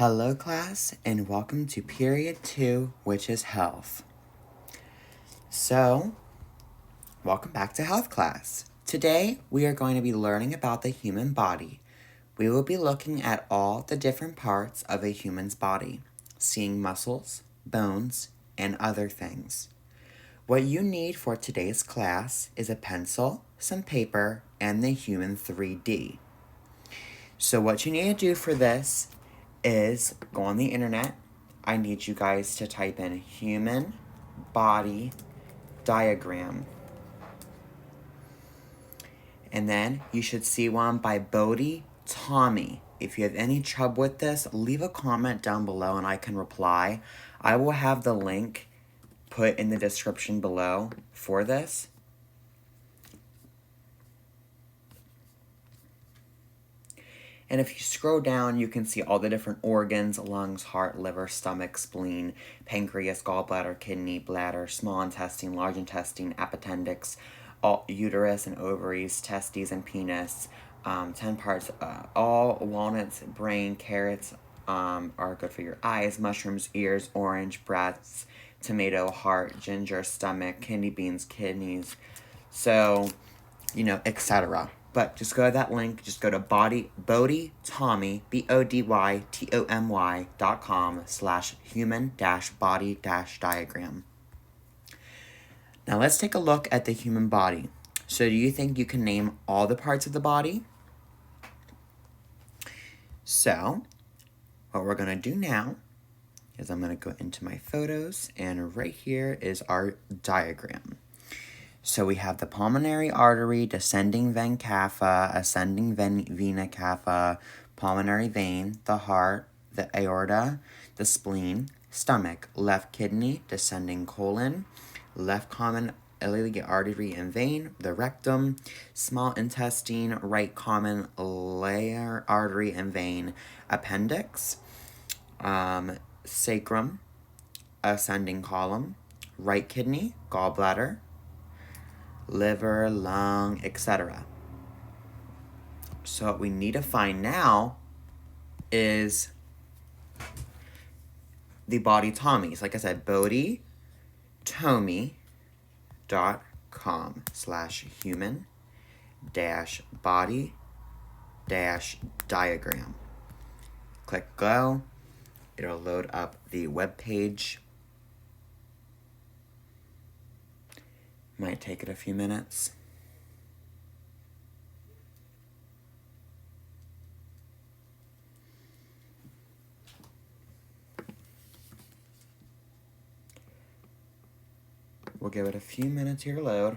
Hello class, and welcome to period 2, which is health. So, welcome back to health class. Today, we are going to be learning about the human body. We will be looking at all the different parts of a human's body, seeing muscles, bones, and other things. What you need for today's class is a pencil, some paper, and the human 3D. So what you need to do for this is go on the internet. I need you guys to type in human body diagram. And then you should see one by Bodie Tommy. If you have any trouble with this, leave a comment down below and I can reply. I will have the link put in the description below for this. And if you scroll down, you can see all the different organs: lungs, heart, liver, stomach, spleen, pancreas, gallbladder, kidney, bladder, small intestine, large intestine, appendix, uterus and ovaries, testes and penis, 10 parts, all walnuts, brain, carrots are good for your eyes, mushrooms, ears, orange, breasts, tomato, heart, ginger, stomach, kidney beans, kidneys, so, etc. But just go to that link. Just go to BodyTommy, BodyTomy.com/human-body-diagram. Now let's take a look at the human body. So do you think you can name all the parts of the body? So what we're going to do now is I'm going to go into my photos, and right here is our diagram. So we have the pulmonary artery, descending vein cava, ascending vena cava, pulmonary vein, the heart, the aorta, the spleen, stomach, left kidney, descending colon, left common iliac artery and vein, the rectum, small intestine, right common iliac artery and vein, appendix, sacrum, ascending column, right kidney, gallbladder, liver, lung, etc. So what we need to find now is the body Tommies. Like I said, BodyTommy.com/human-body-diagram. Click go. It'll load up the web page. Might take it a few minutes. We'll give it a few minutes here to load.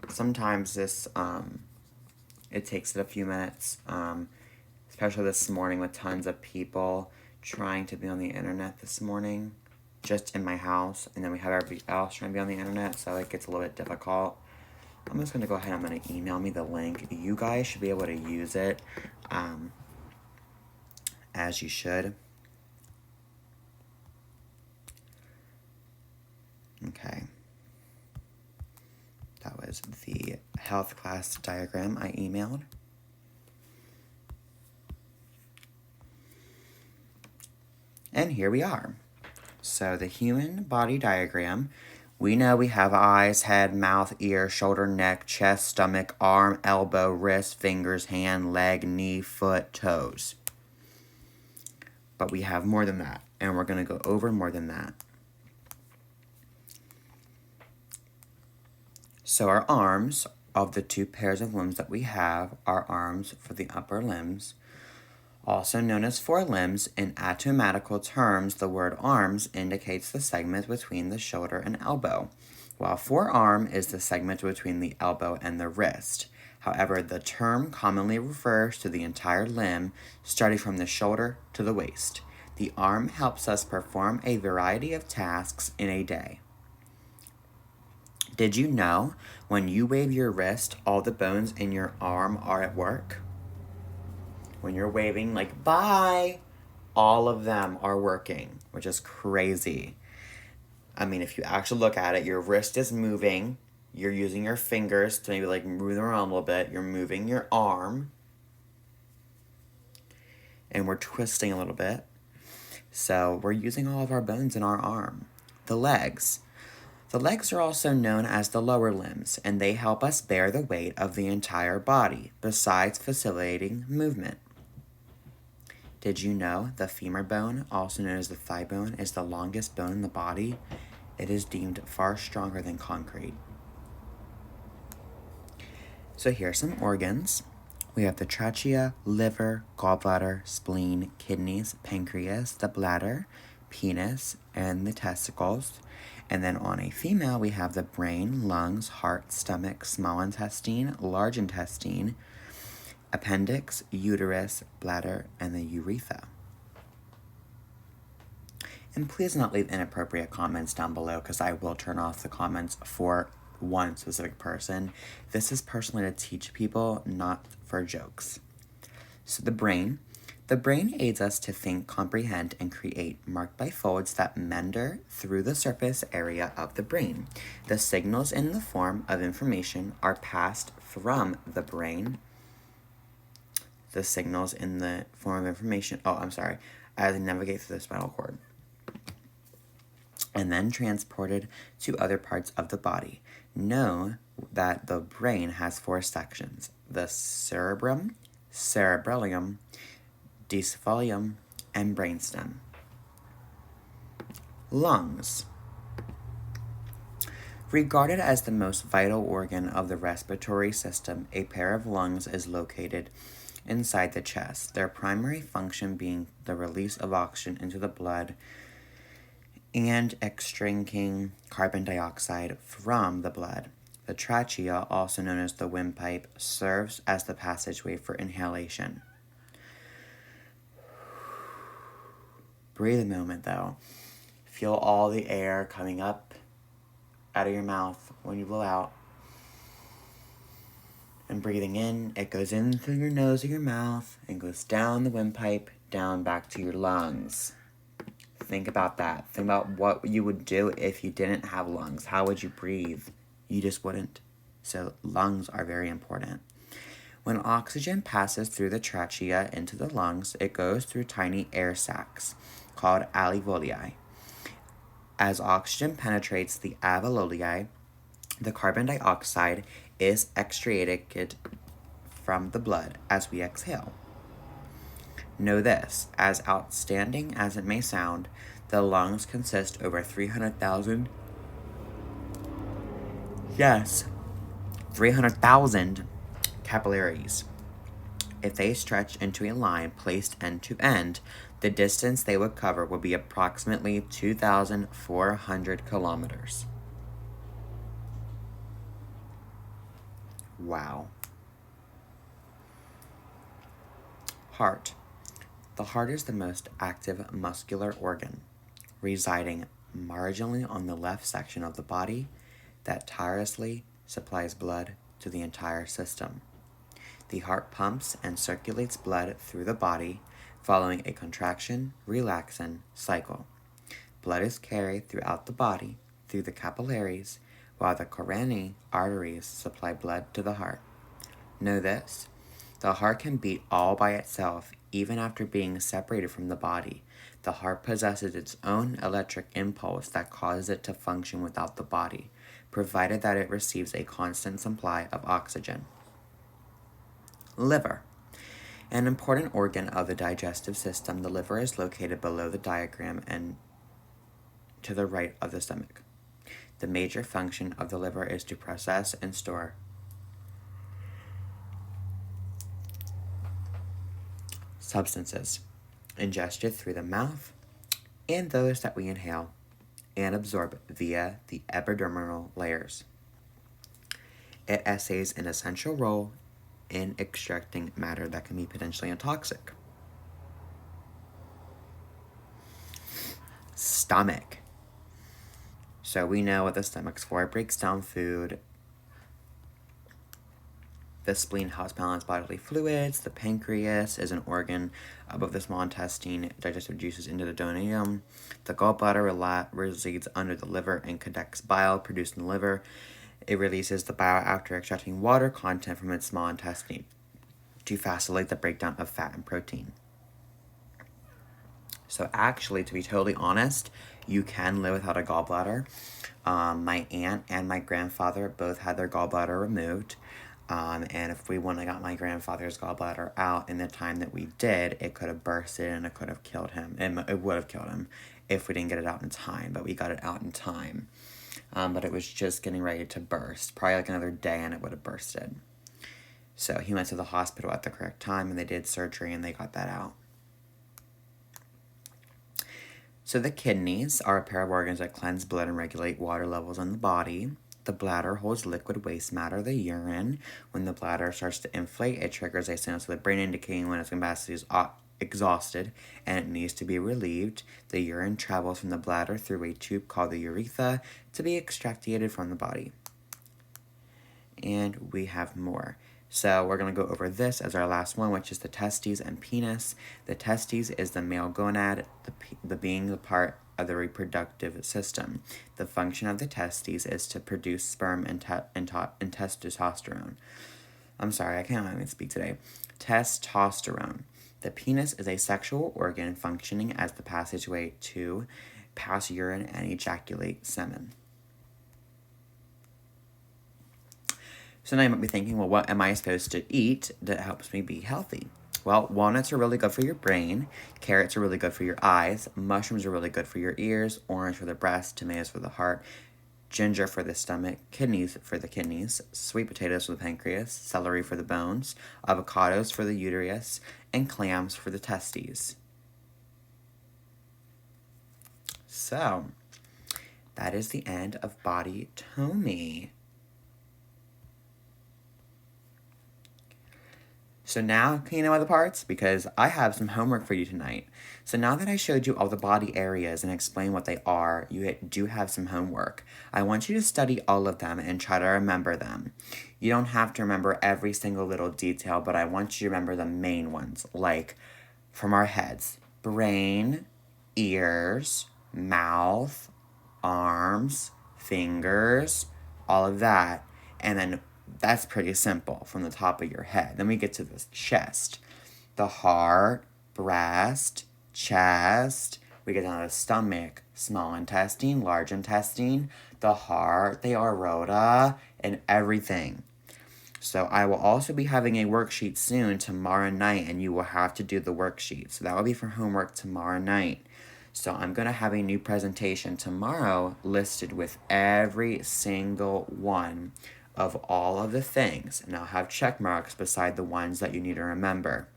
Sometimes this, it takes it a few minutes, especially this morning with tons of people trying to be on the internet this morning, just in my house, and then we have everybody else trying to be on the internet, so it gets a little bit difficult. I'm just going to go ahead and I'm going to email me the link. You guys should be able to use it as you should. Okay. That was the health class diagram I emailed. And here we are. So the human body diagram, we know we have eyes, head, mouth, ear, shoulder, neck, chest, stomach, arm, elbow, wrist, fingers, hand, leg, knee, foot, toes. But we have more than that, and we're going to go over more than that. So our arms, of the two pairs of limbs that we have, are arms for the upper limbs. Also known as forelimbs, in anatomical terms, the word arms indicates the segment between the shoulder and elbow, while forearm is the segment between the elbow and the wrist. However, the term commonly refers to the entire limb, starting from the shoulder to the waist. The arm helps us perform a variety of tasks in a day. Did you know when you wave your wrist, all the bones in your arm are at work? When you're waving like bye, all of them are working, which is crazy. I mean, if you actually look at it, your wrist is moving. You're using your fingers to maybe like move them around a little bit. You're moving your arm. and we're twisting a little bit. So we're using all of our bones in our arm. The legs. The legs are also known as the lower limbs, and they help us bear the weight of the entire body, besides facilitating movement. Did you know the femur bone, also known as the thigh bone, is the longest bone in the body? It is deemed far stronger than concrete. So here are some organs. We have the trachea, liver, gallbladder, spleen, kidneys, pancreas, the bladder, penis, and the testicles. And then on a female, we have the brain, lungs, heart, stomach, small intestine, large intestine, appendix, uterus, bladder, and the urethra. And please not leave inappropriate comments down below, because I will turn off the comments for one specific person. This is personally to teach people, not for jokes. So the brain aids us to think, comprehend, and create, marked by folds that meander through the surface area of the brain. The signals in the form of information are passed from the brain. As they navigate through the spinal cord, and then transported to other parts of the body. Know that the brain has 4 sections: the cerebrum, cerebellum, encephalum, and brainstem. Lungs. Regarded as the most vital organ of the respiratory system, a pair of lungs is located inside the chest, their primary function being the release of oxygen into the blood and extracting carbon dioxide from the blood. The trachea, also known as the windpipe, serves as the passageway for inhalation. Breathe a moment, though. Feel all the air coming up out of your mouth when you blow out. And breathing in, it goes in through your nose or your mouth and goes down the windpipe, down back to your lungs. Think about that. Think about what you would do if you didn't have lungs. How would you breathe? You just wouldn't. So lungs are very important. When oxygen passes through the trachea into the lungs, it goes through tiny air sacs called alveoli. As oxygen penetrates the alveoli, the carbon dioxide is extracted from the blood as we exhale. Know this, as outstanding as it may sound, the lungs consist over 300,000 capillaries. If they stretch into a line placed end to end, the distance they would cover would be approximately 2,400 kilometers. Wow. Heart. The heart is the most active muscular organ, residing marginally on the left section of the body that tirelessly supplies blood to the entire system. The heart pumps and circulates blood through the body following a contraction, relaxation cycle. Blood is carried throughout the body through the capillaries, while the coronary arteries supply blood to the heart. Know this, the heart can beat all by itself even after being separated from the body. The heart possesses its own electric impulse that causes it to function without the body, provided that it receives a constant supply of oxygen. Liver. An important organ of the digestive system, the liver is located below the diaphragm and to the right of the stomach. The major function of the liver is to process and store substances ingested through the mouth and those that we inhale and absorb via the epidermal layers. It essays an essential role in extracting matter that can be potentially toxic. Stomach. So we know what the stomach's for. It breaks down food. The spleen helps balance bodily fluids. The pancreas is an organ above the small intestine. It digests juices into the duodenum. The gallbladder resides under the liver and conducts bile produced in the liver. It releases the bile after extracting water content from its small intestine to facilitate the breakdown of fat and protein. So actually, to be totally honest, you can live without a gallbladder. My aunt and my grandfather both had their gallbladder removed. And if we wouldn't have got my grandfather's gallbladder out in the time that we did, it could have bursted and it could have killed him. It would have killed him if we didn't get it out in time, but we got it out in time. But it was just getting ready to burst. Probably like another day and it would have bursted. So he went to the hospital at the correct time and they did surgery and they got that out. So the kidneys are a pair of organs that cleanse blood and regulate water levels in the body. The bladder holds liquid waste matter, the urine. When the bladder starts to inflate, it triggers a signal to the brain indicating when its capacity is exhausted and it needs to be relieved. The urine travels from the bladder through a tube called the urethra to be extracted from the body. And we have more. So we're going to go over this as our last one, which is the testes and penis. The testes is the male gonad, the being the part of the reproductive system. The function of the testes is to produce sperm and testosterone. I'm sorry, I can't even speak today. Testosterone. The penis is a sexual organ functioning as the passageway to pass urine and ejaculate semen. So now you might be thinking, well, what am I supposed to eat that helps me be healthy? Well, walnuts are really good for your brain, carrots are really good for your eyes, mushrooms are really good for your ears, orange for the breast, tomatoes for the heart, ginger for the stomach, kidneys for the kidneys, sweet potatoes for the pancreas, celery for the bones, avocados for the uterus, and clams for the testes. So, that is the end of Body Tomy. So now, can you know other parts? Because I have some homework for you tonight. So now that I showed you all the body areas and explained what they are, you do have some homework. I want you to study all of them and try to remember them. You don't have to remember every single little detail, but I want you to remember the main ones, like from our heads: brain, ears, mouth, arms, fingers, all of that. And then that's pretty simple from the top of your head. Then we get to the chest, the heart, breast, chest. We get down to the stomach, small intestine, large intestine, the heart, the aorta, and everything. So I will also be having a worksheet soon tomorrow night, and you will have to do the worksheet. So that will be for homework tomorrow night. So I'm going to have a new presentation tomorrow listed with every single one of all of the things, and I'll have check marks beside the ones that you need to remember.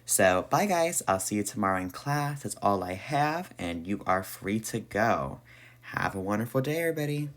So, bye guys, I'll see you tomorrow in class. That's all I have, and you are free to go. Have a wonderful day, everybody.